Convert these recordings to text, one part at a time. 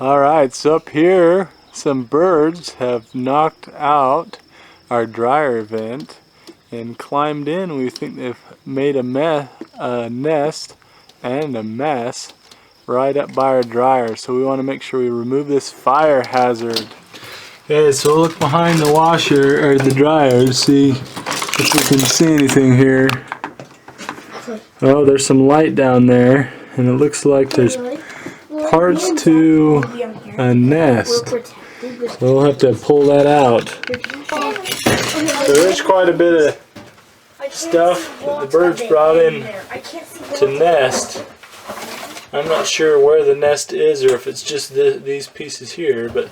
Alright, so up here some birds have knocked out our dryer vent and climbed in. We think they've made a nest and a mess right up by our dryer, so we want to make sure we remove this fire hazard. Okay, so we'll look behind the washer or the dryer to see if we can see anything here. Oh, there's some light down there, and it looks like there's parts to a nest. So we'll have to pull that out. So there's quite a bit of stuff that the birds brought in to nest. I'm not sure where the nest is or if it's just these pieces here, but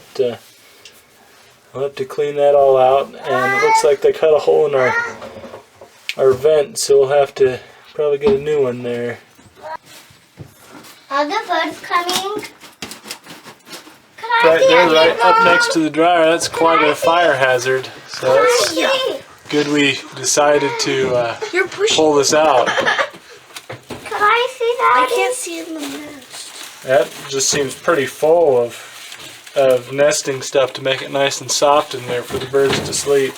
I'll have to clean that all out. And it looks like they cut a hole in our vent, so we'll have to probably get a new one there. Are the birds coming? Right there, right up next to the dryer, that's quite a fire hazard. So that's good we decided to pull this out. Can I see that? I can't see in the nest. That just seems pretty full of nesting stuff to make it nice and soft in there for the birds to sleep.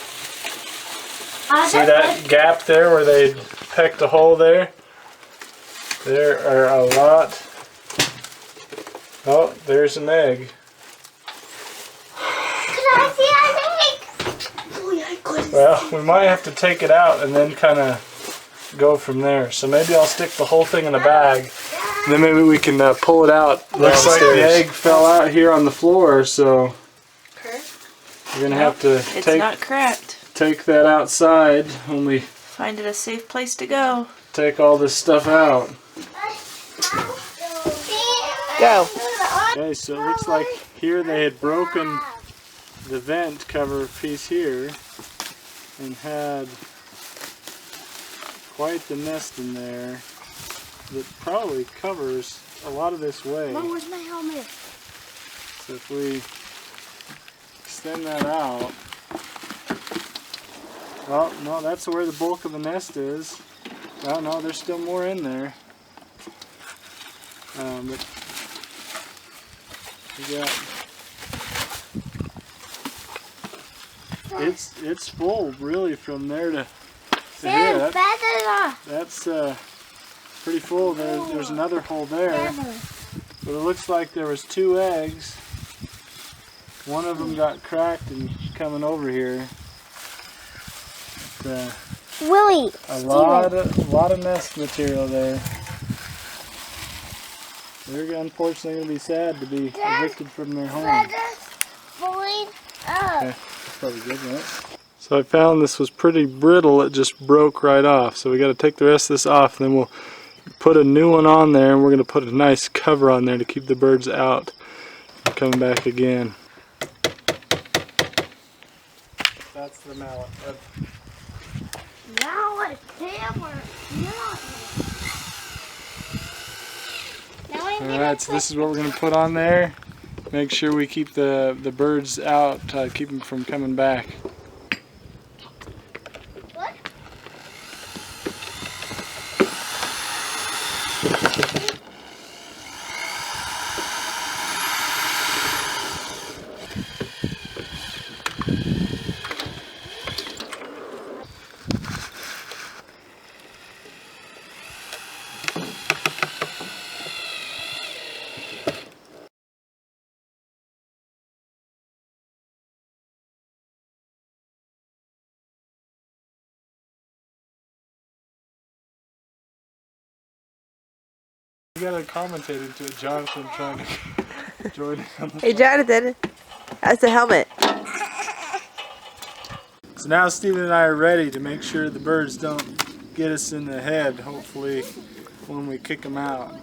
See that gap there where they pecked a hole there? There are a lot. Oh, there's an egg. Can I see an egg? Oh, yeah, well, we might have to take it out and then kind of go from there. So maybe I'll stick the whole thing in a bag, and then maybe we can pull it out. Looks like the egg fell out here on the floor, so you're gonna have to take that outside when we find it a safe place to go. Take all this stuff out. Go. Okay, so it looks like here they had broken the vent cover piece here and had quite the nest in there that probably covers a lot of this way. Mom, where's my helmet? So if we extend that out, well, no, that's where the bulk of the nest is. Oh no, there's still more in there. But we got, it's full really from there to here. That's pretty full. There's another hole there, but it looks like there was 2 eggs. One of them got cracked and coming over here. Willie, a lot of nest material there. They're unfortunately going to be sad to be evicted from their home. Okay, that's probably good, right? So I found this was pretty brittle. It just broke right off. So we got to take the rest of this off, and then we'll put a new one on there, and we're going to put a nice cover on there to keep the birds out and coming back again. That's the mallet. Now it's hammer. Alright, so this is what we're going to put on there. Make sure we keep the birds out, keep them from coming back. What? You gotta commentate into it, Jonathan trying to join in. Hey Jonathan, that's the helmet. So now Stephen and I are ready to make sure the birds don't get us in the head, hopefully, when we kick them out.